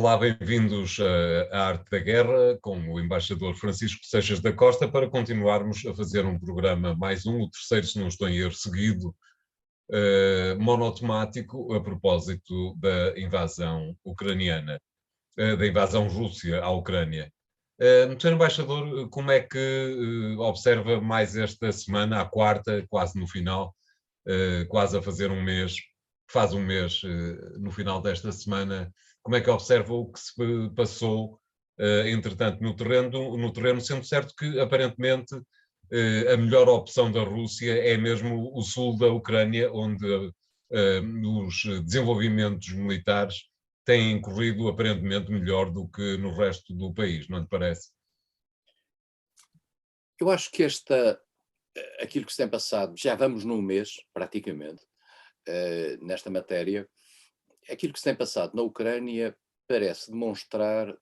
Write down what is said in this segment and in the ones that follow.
Olá, bem-vindos à Arte da Guerra, com o embaixador Francisco Seixas da Costa, para continuarmos a fazer um programa, mais um, o terceiro, se não estou em erro, seguido, monotemático, a propósito da invasão ucraniana, da invasão Rússia à Ucrânia. Sr. Embaixador, como é que observa mais esta semana, à quarta, quase no final, quase a fazer um mês, faz um mês no final desta semana, como é que observa o que se passou, entretanto, no terreno, sendo certo que, aparentemente, a melhor opção da Rússia é mesmo o sul da Ucrânia, onde os desenvolvimentos militares têm corrido aparentemente melhor do que no resto do país, não lhe parece? Eu acho que aquilo que se tem passado, já vamos num mês, praticamente, nesta matéria, aquilo que se tem passado na Ucrânia parece demonstrar,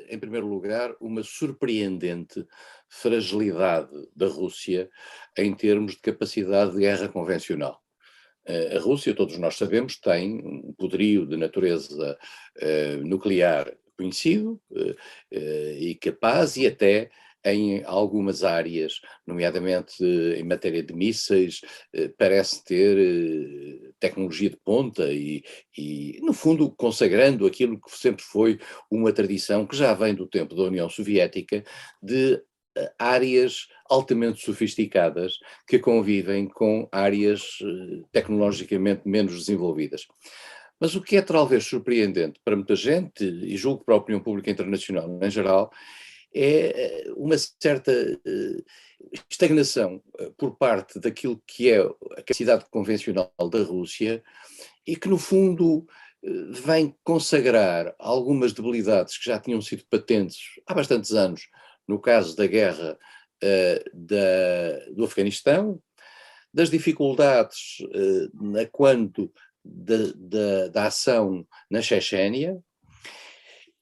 em primeiro lugar, uma surpreendente fragilidade da Rússia em termos de capacidade de guerra convencional. A Rússia, todos nós sabemos, tem um poderio de natureza nuclear conhecido e capaz, e até em algumas áreas, nomeadamente em matéria de mísseis, parece ter tecnologia de ponta e, no fundo, consagrando aquilo que sempre foi uma tradição que já vem do tempo da União Soviética de áreas altamente sofisticadas que convivem com áreas tecnologicamente menos desenvolvidas. Mas o que é talvez surpreendente para muita gente, e julgo para a opinião pública internacional em geral, é uma certa estagnação por parte daquilo que é a capacidade convencional da Rússia e que, no fundo, vem consagrar algumas debilidades que já tinham sido patentes há bastantes anos, no caso da guerra do Afeganistão, das dificuldades quanto da ação na Chechênia,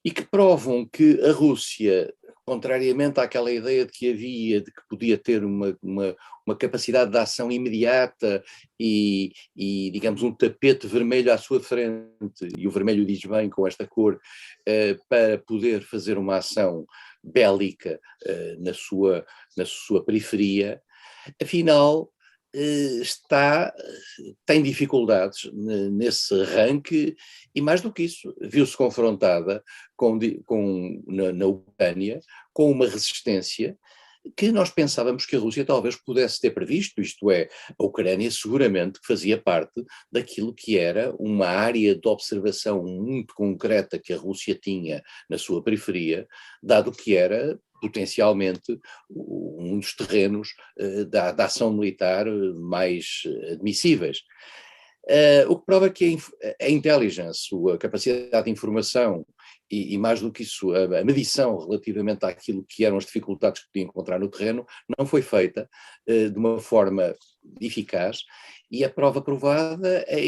e que provam que a Rússia, contrariamente àquela ideia de que havia, de que podia ter uma capacidade de ação imediata e, digamos, um tapete vermelho à sua frente, e o vermelho diz bem com esta cor, para poder fazer uma ação bélica na sua periferia, afinal tem dificuldades nesse arranque e, mais do que isso, viu-se confrontada na Ucrânia com uma resistência que nós pensávamos que a Rússia talvez pudesse ter previsto, isto é, a Ucrânia seguramente fazia parte daquilo que era uma área de observação muito concreta que a Rússia tinha na sua periferia, dado que era potencialmente um dos terrenos da ação militar mais admissíveis. O que prova que a intelligence, a capacidade de informação e mais do que isso, a medição relativamente àquilo que eram as dificuldades que podia encontrar no terreno, não foi feita de uma forma eficaz, e a prova provada é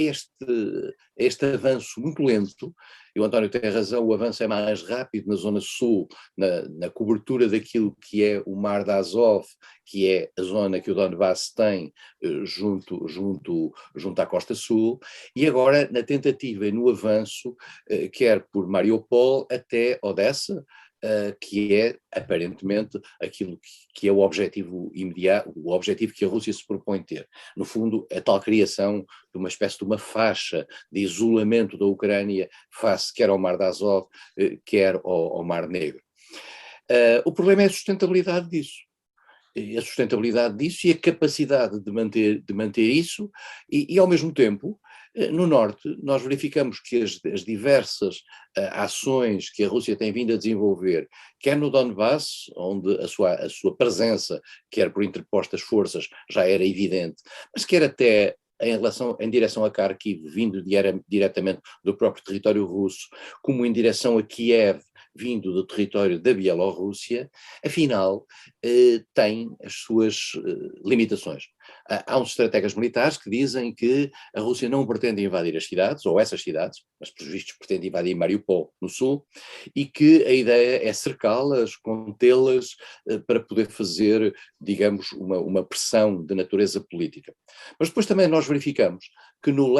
este avanço muito lento. E o António tem razão, o avanço é mais rápido na zona sul, na cobertura daquilo que é o Mar de Azov, que é a zona que o Donbass tem junto à costa sul, e agora na tentativa e no avanço, quer por Mariupol até Odessa, que é aparentemente aquilo que é o objetivo imediato, o objetivo que a Rússia se propõe ter. No fundo, a tal criação de uma espécie de uma faixa de isolamento da Ucrânia face quer ao Mar de Azov, quer ao Mar Negro. O problema é a sustentabilidade disso. A sustentabilidade disso e a capacidade de manter isso, e ao mesmo tempo, no norte, nós verificamos que as diversas ações que a Rússia tem vindo a desenvolver, quer no Donbass, onde a sua presença, quer por interpostas forças, já era evidente, mas quer até em direção a Kharkiv, vindo diretamente do próprio território russo, como em direção a Kiev, vindo do território da Bielorrússia, afinal, tem as suas limitações. Há uns estrategas militares que dizem que a Rússia não pretende invadir as cidades, ou essas cidades, mas pelos vistos pretende invadir Mariupol no sul, e que a ideia é cercá-las, contê-las, para poder fazer, digamos, uma pressão de natureza política. Mas depois também nós verificamos que no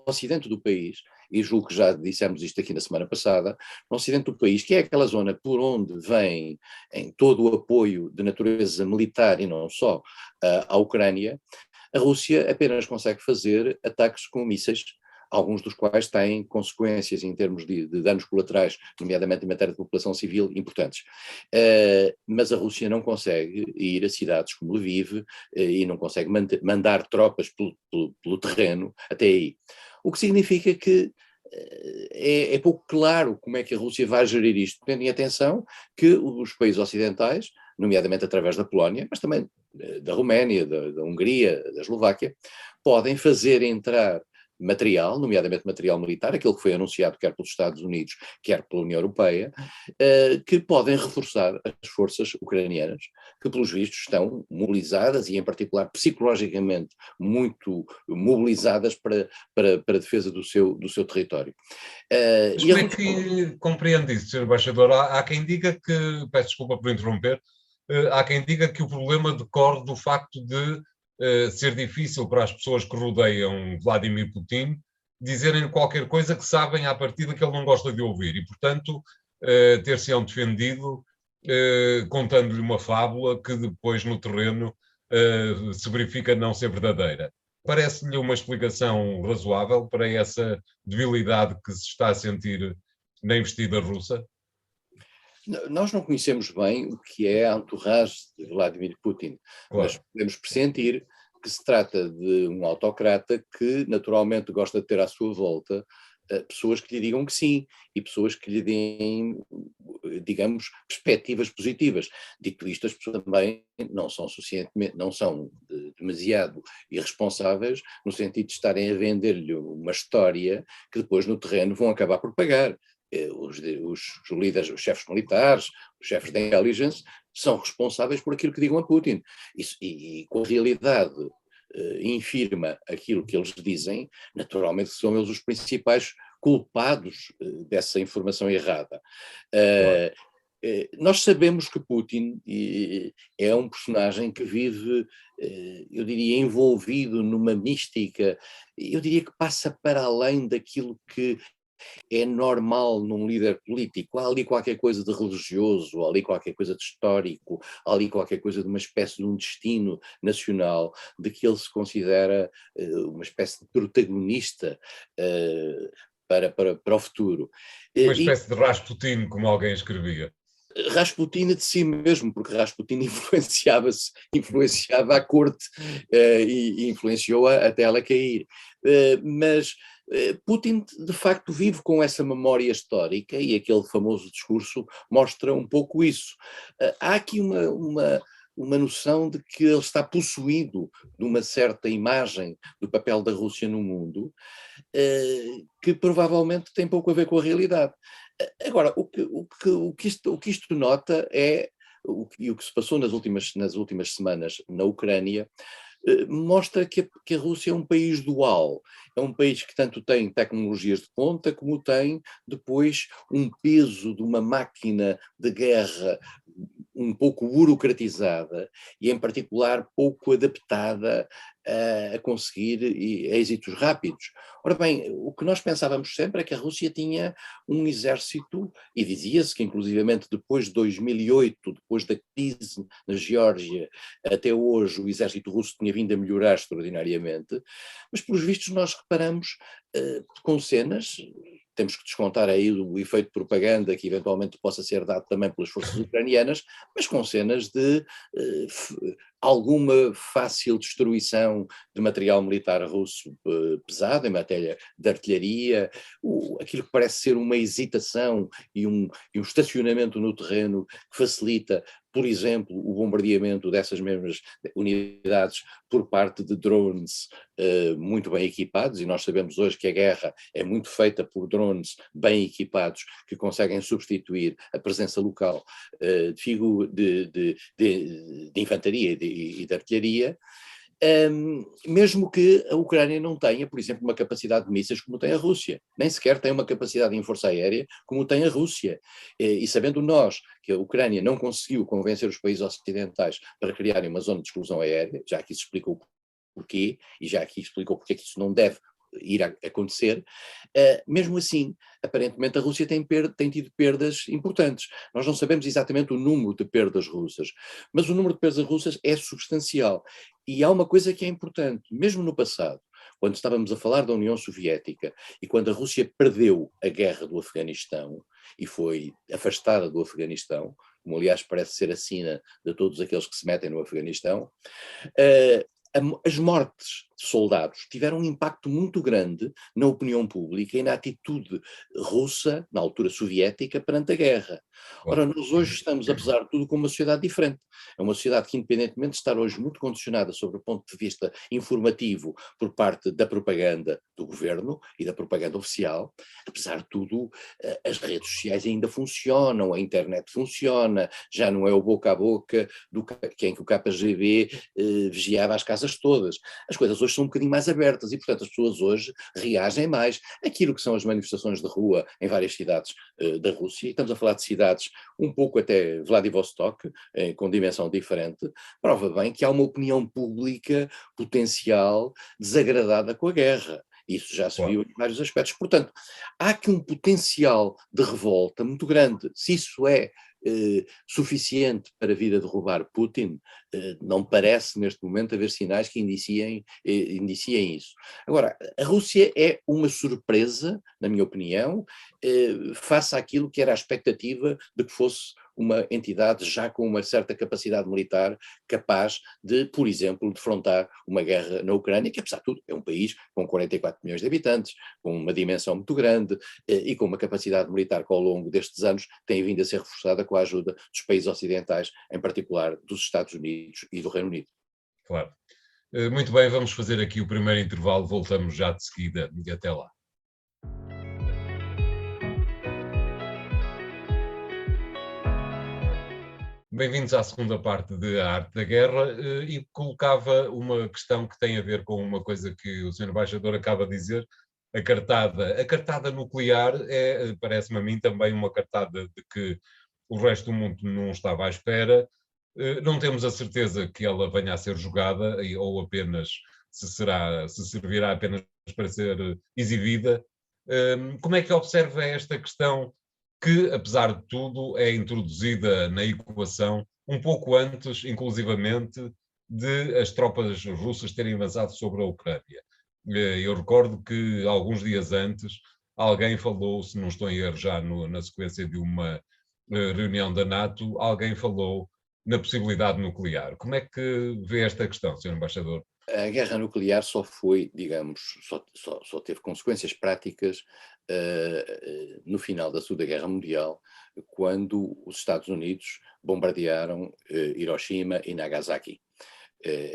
ocidente do país, e julgo que já dissemos isto aqui na semana passada, no ocidente do país, que é aquela zona por onde vem em todo o apoio de natureza militar e não só à Ucrânia, a Rússia apenas consegue fazer ataques com mísseis, alguns dos quais têm consequências em termos de danos colaterais, nomeadamente em matéria de população civil, importantes. Mas a Rússia não consegue ir a cidades como Lviv e não consegue mandar tropas pelo terreno até aí. O que significa que é pouco claro como é que a Rússia vai gerir isto, tendo em atenção que os países ocidentais, nomeadamente através da Polónia, mas também da Roménia, da Hungria, da Eslováquia, podem fazer entrar material, nomeadamente material militar, aquele que foi anunciado quer pelos Estados Unidos, quer pela União Europeia, que podem reforçar as forças ucranianas, que pelos vistos estão mobilizadas e em particular psicologicamente muito mobilizadas para a defesa do seu território. Mas como é que compreende isso, Sr. Embaixador? Há quem diga que, peço desculpa por interromper, há quem diga que o problema decorre do facto de ser difícil para as pessoas que rodeiam Vladimir Putin dizerem qualquer coisa que sabem à partida que ele não gosta de ouvir e, portanto, ter-se-ão defendido contando-lhe uma fábula que depois no terreno se verifica não ser verdadeira. Parece-lhe uma explicação razoável para essa debilidade que se está a sentir na investida russa? Nós não conhecemos bem o que é a entourage de Vladimir Putin, Claro. mas podemos pressentir que se trata de um autocrata que naturalmente gosta de ter à sua volta pessoas que lhe digam que sim e pessoas que lhe deem, digamos, perspectivas positivas. Dito isto, as pessoas também não são demasiado irresponsáveis no sentido de estarem a vender-lhe uma história que depois no terreno vão acabar por pagar. Os líderes, os chefes militares, os chefes da intelligence, são responsáveis por aquilo que digam a Putin. E com a realidade infirma aquilo que eles dizem, naturalmente são eles os principais culpados dessa informação errada. Claro. Nós sabemos que Putin é um personagem que vive, eu diria, envolvido numa mística, eu diria que passa para além daquilo que é normal num líder político. Há ali qualquer coisa de religioso, há ali qualquer coisa de histórico, há ali qualquer coisa de uma espécie de um destino nacional, de que ele se considera uma espécie de protagonista para o futuro. Uma espécie de Rasputin, como alguém escrevia. Rasputin de si mesmo, porque Rasputin influenciava a corte e influenciou-a até ela cair. Mas Putin de facto vive com essa memória histórica e aquele famoso discurso mostra um pouco isso. Há aqui uma noção de que ele está possuído de uma certa imagem do papel da Rússia no mundo, que provavelmente tem pouco a ver com a realidade. Agora, o que isto nota é, o que se passou nas últimas semanas na Ucrânia, mostra que a Rússia é um país dual, é um país que tanto tem tecnologias de ponta, como tem depois um peso de uma máquina de guerra um pouco burocratizada e, em particular, pouco adaptada a conseguir êxitos rápidos. Ora bem, o que nós pensávamos sempre é que a Rússia tinha um exército, e dizia-se que inclusivamente depois de 2008, depois da crise na Geórgia, até hoje o exército russo tinha vindo a melhorar extraordinariamente, mas pelos vistos nós reparamos com cenas, temos que descontar aí o efeito de propaganda que eventualmente possa ser dado também pelas forças ucranianas, mas com cenas de alguma fácil destruição de material militar russo pesado em matéria de artilharia, aquilo que parece ser uma hesitação e um estacionamento no terreno que facilita, por exemplo, o bombardeamento dessas mesmas unidades por parte de drones muito bem equipados, e nós sabemos hoje que a guerra é muito feita por drones bem equipados que conseguem substituir a presença local de infantaria e de artilharia, mesmo que a Ucrânia não tenha, por exemplo, uma capacidade de mísseis como tem a Rússia, nem sequer tem uma capacidade em força aérea como tem a Rússia. E sabendo nós que a Ucrânia não conseguiu convencer os países ocidentais para criarem uma zona de exclusão aérea, já aqui se explicou porquê, e já aqui explicou porque é que isso não deve ir a acontecer, mesmo assim, aparentemente a Rússia tem tido perdas importantes. Nós não sabemos exatamente o número de perdas russas, mas o número de perdas russas é substancial. E há uma coisa que é importante, mesmo no passado, quando estávamos a falar da União Soviética e quando a Rússia perdeu a guerra do Afeganistão e foi afastada do Afeganistão, como aliás parece ser a sina de todos aqueles que se metem no Afeganistão, uh, as mortes de soldados tiveram um impacto muito grande na opinião pública e na atitude russa, na altura soviética, perante a guerra. Ora, Claro. nós hoje estamos, apesar de tudo, com uma sociedade diferente. É uma sociedade que, independentemente de estar hoje muito condicionada sobre o ponto de vista informativo por parte da propaganda do governo e da propaganda oficial, apesar de tudo, as redes sociais ainda funcionam, a internet funciona, já não é o boca a boca em que o KGB vigiava as casas todas. As coisas hoje são um bocadinho mais abertas e, portanto, as pessoas hoje reagem mais àquilo que são as manifestações de rua em várias cidades da Rússia, e estamos a falar de cidades um pouco até Vladivostok, com dimensão diferente, prova bem que há uma opinião pública potencial desagradada com a guerra. Isso já se viu Claro. em vários aspectos. Portanto, há aqui um potencial de revolta muito grande. Se isso é suficiente para vir a derrubar Putin, não parece neste momento haver sinais que indiciem isso. Agora, a Rússia é uma surpresa, na minha opinião, face àquilo que era a expectativa de que fosse uma entidade já com uma certa capacidade militar capaz de, por exemplo, defrontar uma guerra na Ucrânia, que apesar de tudo é um país com 44 milhões de habitantes, com uma dimensão muito grande e com uma capacidade militar que ao longo destes anos tem vindo a ser reforçada com a ajuda dos países ocidentais, em particular dos Estados Unidos e do Reino Unido. Claro. Muito bem, vamos fazer aqui o primeiro intervalo, voltamos já de seguida e até lá. Bem-vindos à segunda parte de A Arte da Guerra e colocava uma questão que tem a ver com uma coisa que o Sr. Embaixador acaba de dizer, a cartada. A cartada nuclear é, parece-me a mim, também uma cartada de que o resto do mundo não estava à espera. Não temos a certeza que ela venha a ser jogada ou apenas se servirá apenas para ser exibida. Como é que observa esta questão que, apesar de tudo, é introduzida na equação um pouco antes, inclusivamente, de as tropas russas terem avançado sobre a Ucrânia? Eu recordo que alguns dias antes alguém falou, se não estou em erro já na sequência de uma reunião da NATO, alguém falou na possibilidade nuclear. Como é que vê esta questão, Sr. Embaixador? A guerra nuclear só foi, digamos, só teve consequências práticas no final da Segunda Guerra Mundial, quando os Estados Unidos bombardearam Hiroshima e Nagasaki.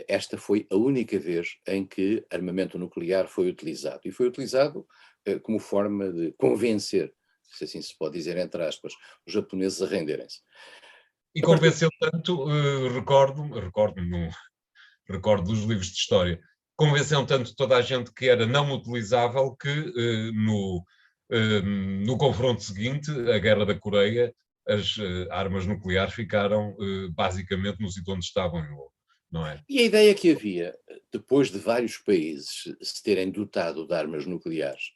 Esta foi a única vez em que armamento nuclear foi utilizado. E foi utilizado como forma de convencer, se assim se pode dizer, entre aspas, os japoneses a renderem-se. E convenceu tanto, recordo dos livros de história, convenceu tanto toda a gente que era não utilizável que no confronto seguinte, a Guerra da Coreia, as armas nucleares ficaram basicamente no sítio onde estavam, não é? E a ideia que havia, depois de vários países se terem dotado de armas nucleares,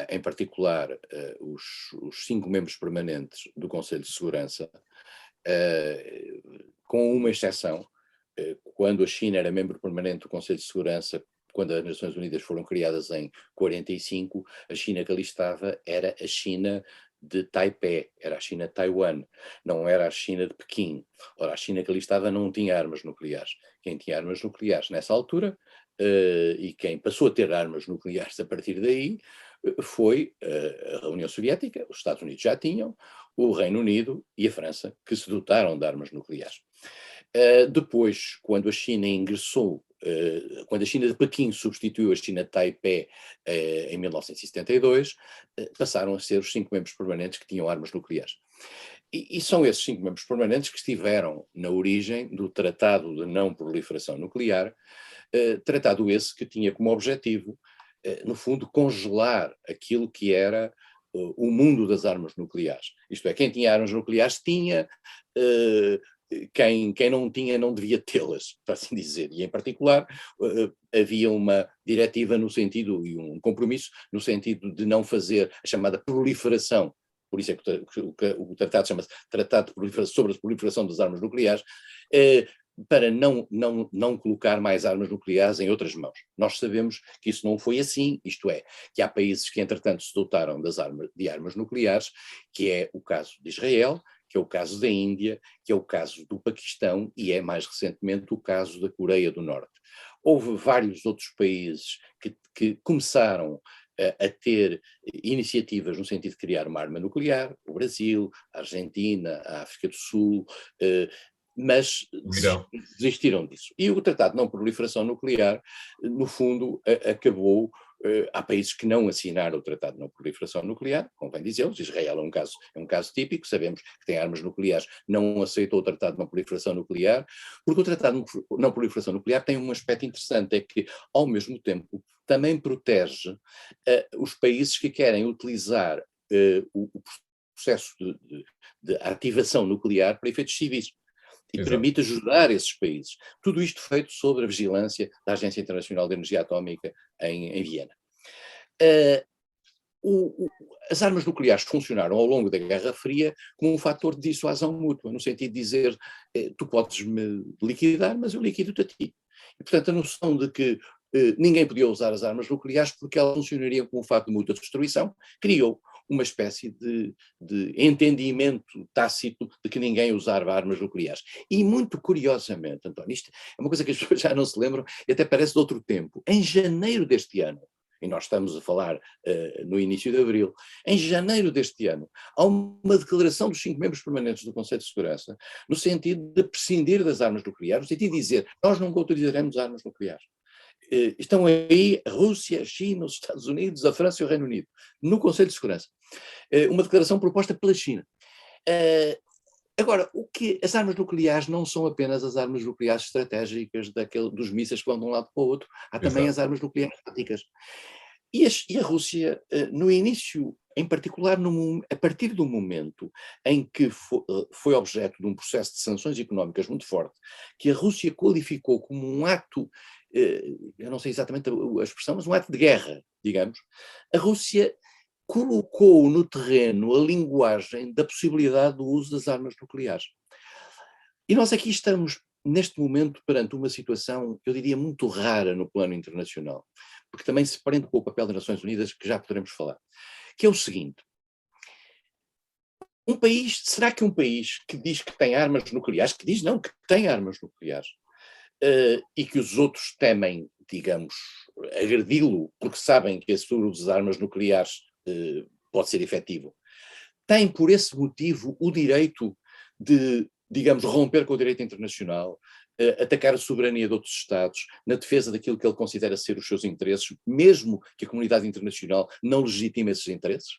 em particular os 5 membros permanentes do Conselho de Segurança, com uma exceção, quando a China era membro permanente do Conselho de Segurança, quando as Nações Unidas foram criadas em 45, a China que ali estava era a China de Taipei, era a China de Taiwan, não era a China de Pequim. Ora, a China que ali estava não tinha armas nucleares. Quem tinha armas nucleares nessa altura, e quem passou a ter armas nucleares a partir daí, foi a União Soviética, os Estados Unidos já tinham, o Reino Unido e a França, que se dotaram de armas nucleares. Depois, quando a China ingressou, quando a China de Pequim substituiu a China de Taipei em 1972, passaram a ser os 5 membros permanentes que tinham armas nucleares. E são esses 5 membros permanentes que estiveram na origem do Tratado de Não Proliferação Nuclear, tratado esse que tinha como objetivo, no fundo, congelar aquilo que era o mundo das armas nucleares. Isto é, quem tinha armas nucleares tinha quem não tinha não devia tê-las, para assim dizer. E, em particular, havia uma diretiva no sentido, e um compromisso, no sentido de não fazer a chamada proliferação. Por isso é que o tratado chama-se Tratado sobre a Proliferação das Armas Nucleares, para não colocar mais armas nucleares em outras mãos. Nós sabemos que isso não foi assim, isto é, que há países que entretanto se dotaram de armas nucleares, que é o caso de Israel, que é o caso da Índia, que é o caso do Paquistão e é mais recentemente o caso da Coreia do Norte. Houve vários outros países que começaram a ter iniciativas no sentido de criar uma arma nuclear, o Brasil, a Argentina, a África do Sul, mas desistiram disso. E o Tratado de Não Proliferação Nuclear, no fundo, acabou. Há países que não assinaram o Tratado de Não Proliferação Nuclear, convém dizê-los. Israel é um caso típico, sabemos que tem armas nucleares, não aceitou o Tratado de Não Proliferação Nuclear, porque o Tratado de Não Proliferação Nuclear tem um aspecto interessante, é que, ao mesmo tempo, também protege os países que querem utilizar o processo de ativação nuclear para efeitos civis. E Exato. Permite ajudar esses países. Tudo isto feito sob a vigilância da Agência Internacional de Energia Atómica em Viena. As armas nucleares funcionaram ao longo da Guerra Fria como um fator de dissuasão mútua, no sentido de dizer, tu podes me liquidar, mas eu liquido-te a ti. E, portanto, a noção de que ninguém podia usar as armas nucleares porque elas funcionariam como um fato de mútua destruição, criou uma espécie de entendimento tácito de que ninguém usava armas nucleares. E muito curiosamente, António, isto é uma coisa que as pessoas já não se lembram e até parece de outro tempo. Em janeiro deste ano, e nós estamos a falar no início de abril, em janeiro deste ano, há uma declaração dos 5 membros permanentes do Conselho de Segurança no sentido de prescindir das armas nucleares, no sentido de dizer, nós nunca utilizaremos armas nucleares. Estão aí a Rússia, a China, os Estados Unidos, a França e o Reino Unido, no Conselho de Segurança. Uma declaração proposta pela China. Agora, as armas nucleares não são apenas as armas nucleares estratégicas dos mísseis que vão de um lado para o outro, há também as armas nucleares táticas. E a Rússia, no início, em particular, a partir do momento em que foi objeto de um processo de sanções económicas muito forte, que a Rússia qualificou como um ato, eu não sei exatamente a expressão, mas um ato de guerra, digamos, a Rússia colocou no terreno a linguagem da possibilidade do uso das armas nucleares. E nós aqui estamos, neste momento, perante uma situação, eu diria, muito rara no plano internacional, porque também se prende com o papel das Nações Unidas, que já poderemos falar, que é o seguinte: será que um país que diz que tem armas nucleares, que diz não, que tem armas nucleares, e que os outros temem, digamos, agredi-lo, porque sabem que esse uso das armas nucleares pode ser efetivo, tem por esse motivo o direito de, digamos, romper com o direito internacional, atacar a soberania de outros Estados, na defesa daquilo que ele considera ser os seus interesses, mesmo que a comunidade internacional não legitime esses interesses?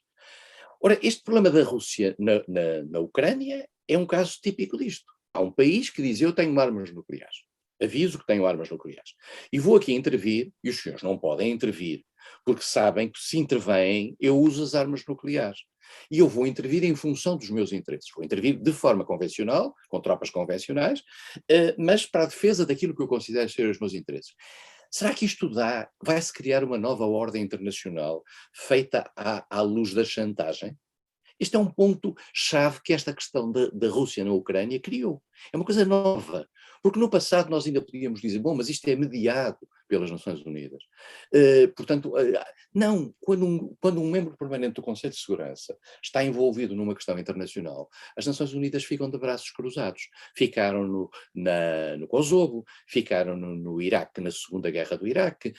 Ora, este problema da Rússia na Ucrânia é um caso típico disto. Há um país que diz, eu tenho armas nucleares, aviso que tenho armas nucleares, e vou aqui intervir, e os senhores não podem intervir, porque sabem que se intervêm, eu uso as armas nucleares. E eu vou intervir em função dos meus interesses. Vou intervir de forma convencional, com tropas convencionais, mas para a defesa daquilo que eu considero ser os meus interesses. Será que isto vai-se criar uma nova ordem internacional feita à luz da chantagem? Este é um ponto-chave que esta questão da Rússia na Ucrânia criou. É uma coisa nova, porque no passado nós ainda podíamos dizer, bom, mas isto é mediado pelas Nações Unidas. Portanto, não, quando um membro permanente do Conselho de Segurança está envolvido numa questão internacional, as Nações Unidas ficam de braços cruzados. Ficaram no Kosovo, ficaram no Iraque, na Segunda Guerra do Iraque,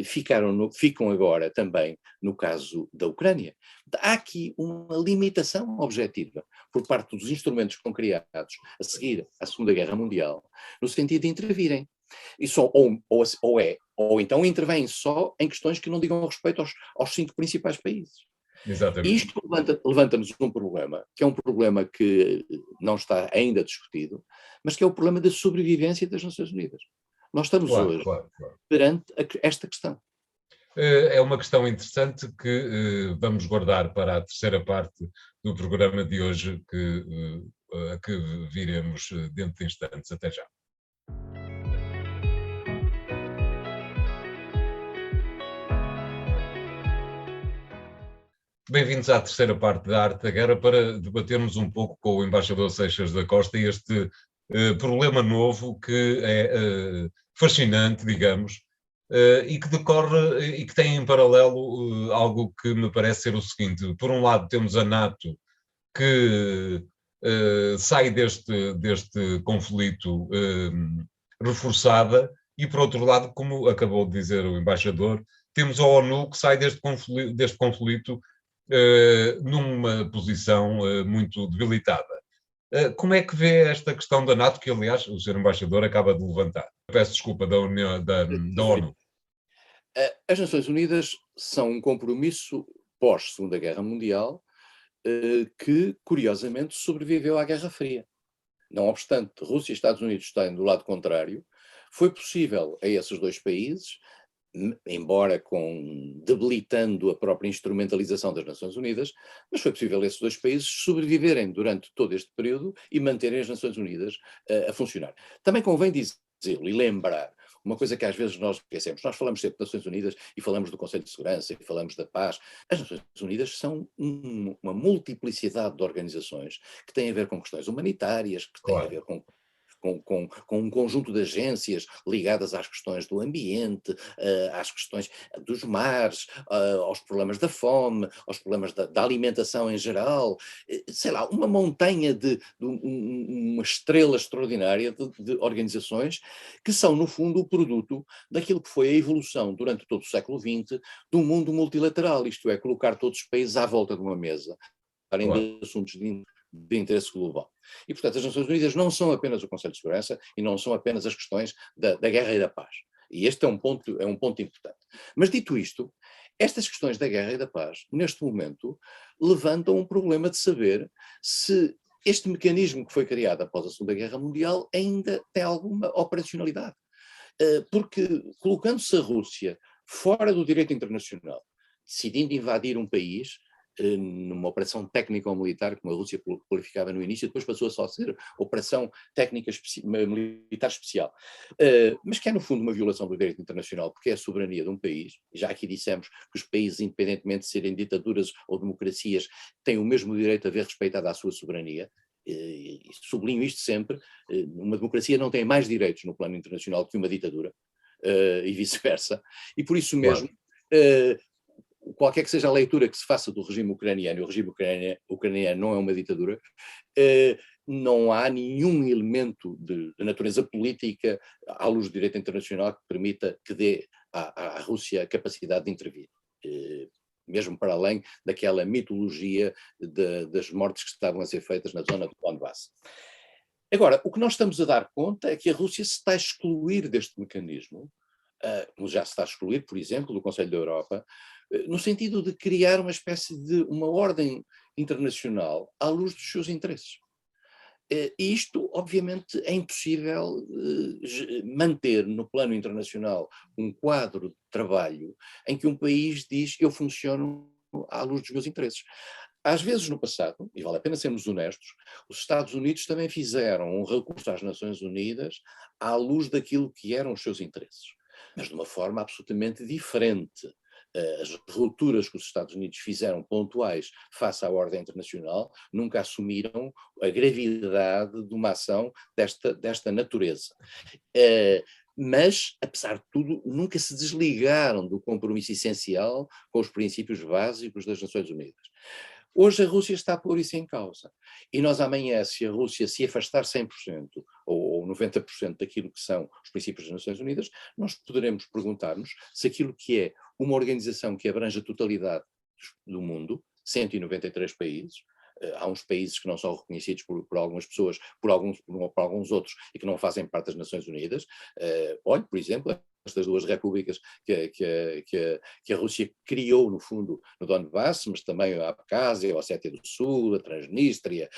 ficam agora também no caso da Ucrânia. Há aqui uma limitação objetiva por parte dos instrumentos que foram criados a seguir à Segunda Guerra Mundial, no sentido de intervirem. E ou então intervêm só em questões que não digam respeito aos 5 principais países. Exatamente. E isto levanta-nos um problema, que é um problema que não está ainda discutido, mas que é o problema da sobrevivência das Nações Unidas. Nós estamos hoje perante esta questão. É uma questão interessante que vamos guardar para a terceira parte do programa de hoje, que que viremos dentro de instantes. Até já. Bem-vindos à terceira parte da Arte da Guerra para debatermos um pouco com o embaixador Seixas da Costa este problema novo que é fascinante, digamos, e que decorre e que tem em paralelo algo que me parece ser o seguinte: por um lado temos a NATO que sai deste conflito reforçada e por outro lado, como acabou de dizer o embaixador, temos a ONU que sai deste conflito numa posição muito debilitada. Como é que vê esta questão da NATO, que aliás o Sr. Embaixador acaba de levantar? Peço desculpa, da ONU. As Nações Unidas são um compromisso pós-Segunda Guerra Mundial que, curiosamente, sobreviveu à Guerra Fria. Não obstante Rússia e Estados Unidos estarem do lado contrário, foi possível a esses dois países, embora debilitando a própria instrumentalização das Nações Unidas, mas foi possível a esses dois países sobreviverem durante todo este período e manterem as Nações Unidas a funcionar. Também convém dizê-lo e lembrar uma coisa que às vezes nós esquecemos. Nós falamos sempre das Nações Unidas e falamos do Conselho de Segurança e falamos da paz. As Nações Unidas são uma multiplicidade de organizações que têm a ver com questões humanitárias, que têm a ver com um conjunto de agências ligadas às questões do ambiente, às questões dos mares, aos problemas da fome, aos problemas da alimentação em geral, sei lá, uma montanha uma estrela extraordinária de organizações que são, no fundo, o produto daquilo que foi a evolução durante todo o século XX do mundo multilateral, isto é, colocar todos os países à volta de uma mesa, para de assuntos de interesse global. E, portanto, as Nações Unidas não são apenas o Conselho de Segurança e não são apenas as questões da guerra e da paz. E este é um ponto importante. Mas, dito isto, estas questões da guerra e da paz, neste momento, levantam um problema de saber se este mecanismo que foi criado após a Segunda Guerra Mundial ainda tem alguma operacionalidade. Porque, colocando-se a Rússia fora do direito internacional, decidindo invadir um país, numa operação técnica ou militar, como a Rússia qualificava no início, depois passou a só ser operação técnica militar especial, mas que é no fundo uma violação do direito internacional, porque é a soberania de um país. Já aqui dissemos que os países, independentemente de serem ditaduras ou democracias, têm o mesmo direito a ver respeitada a sua soberania. E sublinho isto sempre: uma democracia não tem mais direitos no plano internacional que uma ditadura, e vice-versa, e por isso mesmo qualquer que seja a leitura que se faça do regime ucraniano, e o regime ucraniano não é uma ditadura, não há nenhum elemento de natureza política à luz do direito internacional que permita que dê à Rússia a capacidade de intervir, mesmo para além daquela mitologia das mortes que estavam a ser feitas na zona do Donbass. Agora, o que nós estamos a dar conta é que a Rússia se está a excluir deste mecanismo, como já se está a excluir, por exemplo, do Conselho da Europa, no sentido de criar uma espécie de uma ordem internacional à luz dos seus interesses. E isto, obviamente, é impossível manter no plano internacional um quadro de trabalho em que um país diz: eu funciono à luz dos meus interesses. Às vezes no passado, e vale a pena sermos honestos, os Estados Unidos também fizeram um recurso às Nações Unidas à luz daquilo que eram os seus interesses, mas de uma forma absolutamente diferente. As rupturas que os Estados Unidos fizeram pontuais face à ordem internacional nunca assumiram a gravidade de uma ação desta natureza. Mas, apesar de tudo, nunca se desligaram do compromisso essencial com os princípios básicos das Nações Unidas. Hoje a Rússia está a pôr isso em causa. E nós amanhã, se a Rússia se afastar 100% ou 90% daquilo que são os princípios das Nações Unidas, nós poderemos perguntar-nos se aquilo que é uma organização que abrange a totalidade do mundo, 193 países, há uns países que não são reconhecidos por algumas pessoas, por alguns outros, e que não fazem parte das Nações Unidas. Olhe, por exemplo, estas duas repúblicas que a Rússia criou, no fundo, no Donbass, mas também a Abkházia, a Ossétia do Sul, a Transnistria,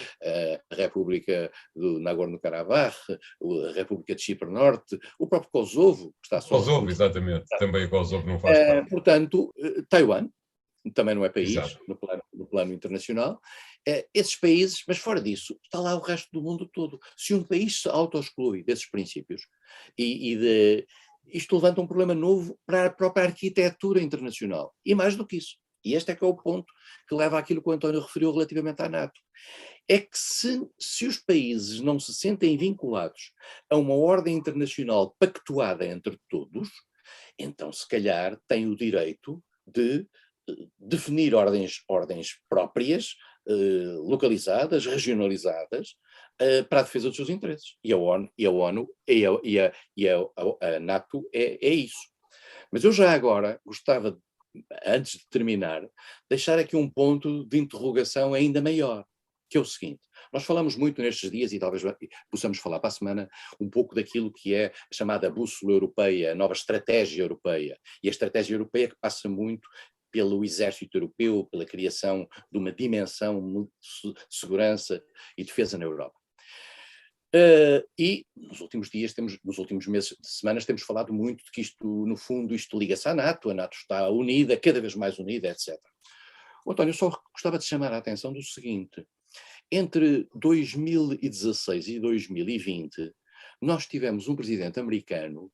a República do Nagorno-Karabakh, a República de Chipre Norte, o próprio Kosovo, que está só... Kosovo, exatamente. Também o Kosovo não faz parte. Portanto, Taiwan também não é país Exato. no plano internacional, esses países, mas fora disso, está lá o resto do mundo todo. Se um país se auto-exclui desses princípios, isto levanta um problema novo para a própria arquitetura internacional. E mais do que isso. E este é que é o ponto que leva àquilo que o António referiu relativamente à NATO. É que se os países não se sentem vinculados a uma ordem internacional pactuada entre todos, então se calhar têm o direito de definir ordens próprias, localizadas, regionalizadas, para a defesa dos seus interesses. E a ONU a NATO é isso. Mas eu já agora gostava, antes de terminar, deixar aqui um ponto de interrogação ainda maior, que é o seguinte: nós falamos muito nestes dias, e talvez possamos falar para a semana, um pouco daquilo que é a chamada bússola europeia, a nova estratégia europeia. E a estratégia europeia que passa muito pelo exército europeu, pela criação de uma dimensão de segurança e defesa na Europa. E nos últimos dias, nos últimos meses, semanas, temos falado muito de que isto, no fundo, isto liga-se à NATO, a NATO está unida, cada vez mais unida, etc. António, eu só gostava de chamar a atenção do seguinte: entre 2016 e 2020, nós tivemos um presidente americano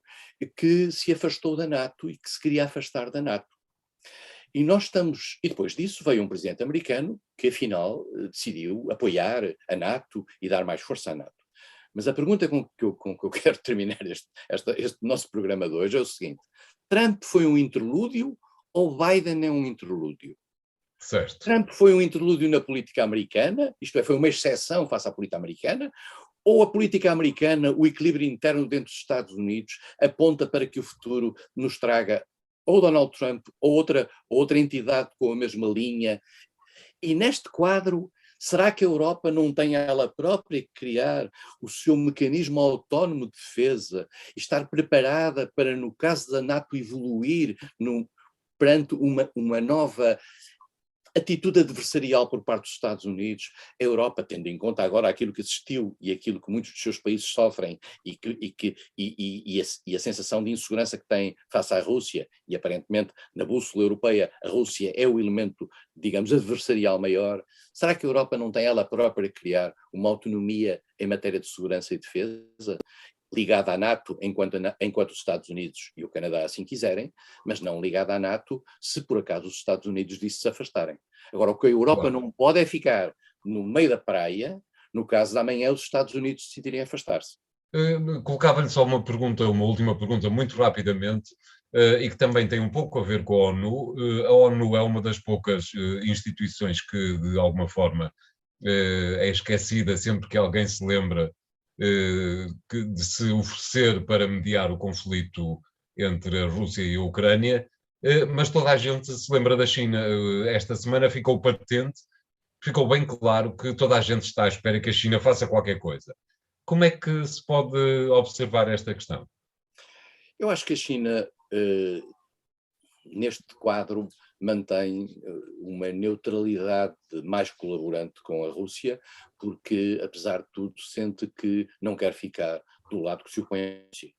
que se afastou da NATO e que se queria afastar da NATO. E depois disso veio um presidente americano que afinal decidiu apoiar a NATO e dar mais força à NATO. Mas a pergunta com que eu quero terminar este nosso programa de hoje é o seguinte: Trump foi um interlúdio ou Biden é um interlúdio? Certo. Trump foi um interlúdio na política americana, isto é, foi uma exceção face à política americana, ou a política americana, o equilíbrio interno dentro dos Estados Unidos, aponta para que o futuro nos traga ou Donald Trump ou outra entidade com a mesma linha? E neste quadro, será que a Europa não tem ela própria que criar o seu mecanismo autónomo de defesa e estar preparada para, no caso da NATO, evoluir perante uma nova atitude adversarial por parte dos Estados Unidos? A Europa, tendo em conta agora aquilo que existiu e aquilo que muitos dos seus países sofrem e a sensação de insegurança que têm face à Rússia, e aparentemente na bússola europeia a Rússia é o elemento, digamos, adversarial maior, será que a Europa não tem ela própria a criar uma autonomia em matéria de segurança e defesa, ligada à NATO enquanto os Estados Unidos e o Canadá assim quiserem, mas não ligada à NATO se por acaso os Estados Unidos disso se afastarem? Agora, o que a Europa não pode é ficar no meio da praia, no caso de amanhã os Estados Unidos decidirem afastar-se. Colocava-lhe só uma última pergunta, muito rapidamente, e que também tem um pouco a ver com a ONU. A ONU é uma das poucas instituições que, de alguma forma, é esquecida sempre que alguém se lembra de se oferecer para mediar o conflito entre a Rússia e a Ucrânia, mas toda a gente se lembra da China. Esta semana ficou patente, ficou bem claro que toda a gente está à espera que a China faça qualquer coisa. Como é que se pode observar esta questão? Eu acho que a China, neste quadro, mantém uma neutralidade mais colaborante com a Rússia, porque, apesar de tudo, sente que não quer ficar do lado que se opõe a Rússia.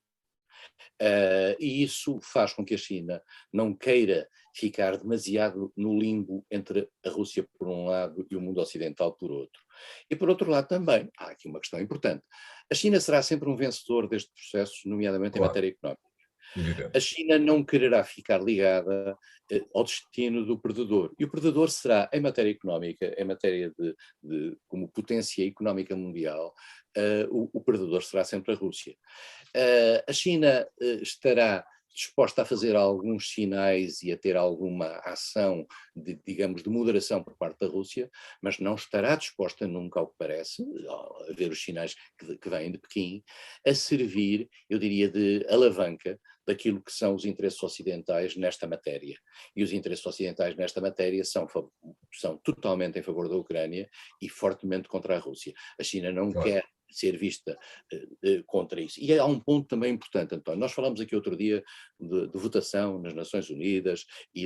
E isso faz com que a China não queira ficar demasiado no limbo entre a Rússia por um lado e o mundo ocidental por outro. E por outro lado também, há aqui uma questão importante: a China será sempre um vencedor deste processo, nomeadamente em matéria económica. Evidente. A China não quererá ficar ligada ao destino do perdedor. E o perdedor será, em matéria económica, em matéria como potência económica mundial, o perdedor será sempre a Rússia. A China estará disposta a fazer alguns sinais e a ter alguma ação, digamos, de moderação por parte da Rússia, mas não estará disposta nunca, ao que parece, a ver os sinais que vêm de Pequim, a servir, eu diria, de alavanca daquilo que são os interesses ocidentais nesta matéria. E os interesses ocidentais nesta matéria são totalmente em favor da Ucrânia e fortemente contra a Rússia. A China não quer ser vista contra isso. E há um ponto também importante, António. Nós falamos aqui outro dia de votação nas Nações Unidas e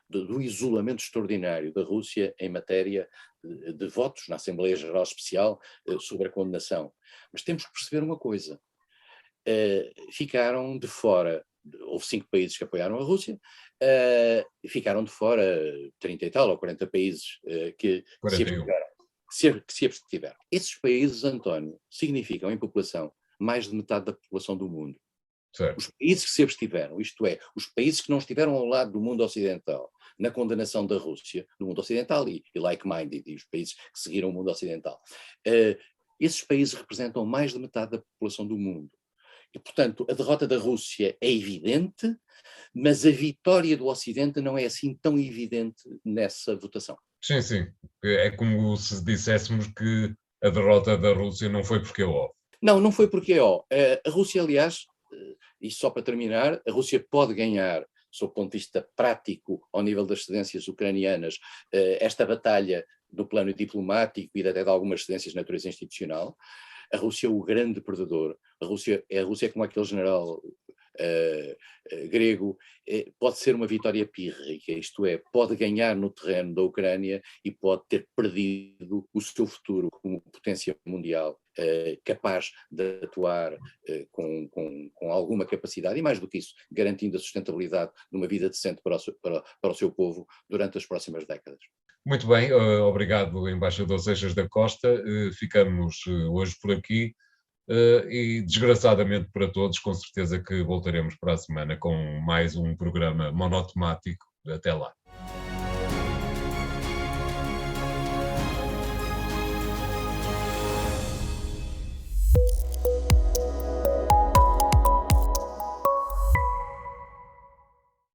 do isolamento extraordinário da Rússia em matéria de votos na Assembleia Geral Especial sobre a condenação. Mas temos que perceber uma coisa: ficaram de fora houve 5 países que apoiaram a Rússia, ficaram de fora 30 e tal, ou 40 países que se 41. abstiveram. Que se abstiveram. Esses países, António, significam em população mais de metade da população do mundo. Certo. Os países que se abstiveram, isto é, os países que não estiveram ao lado do mundo ocidental, na condenação da Rússia, do mundo ocidental e like-minded, e os países que seguiram o mundo ocidental, esses países representam mais de metade da população do mundo. E, portanto, a derrota da Rússia é evidente, mas a vitória do Ocidente não é assim tão evidente nessa votação. Sim, sim. É como se disséssemos que a derrota da Rússia não foi porque houve. Não foi porque a Rússia, aliás, e só para terminar, a Rússia pode ganhar, sob o ponto de vista prático, ao nível das cedências ucranianas, esta batalha no plano diplomático e até de algumas cedências de natureza institucional. A Rússia é o grande perdedor. A Rússia é como aquele general grego, pode ser uma vitória pírrica, isto é, pode ganhar no terreno da Ucrânia e pode ter perdido o seu futuro como potência mundial, capaz de atuar com alguma capacidade e, mais do que isso, garantindo a sustentabilidade de uma vida decente para o seu povo durante as próximas décadas. Muito bem, obrigado, Embaixador Seixas da Costa. Ficamos hoje por aqui. E desgraçadamente para todos, com certeza que voltaremos para a semana com mais um programa monotemático. Até lá.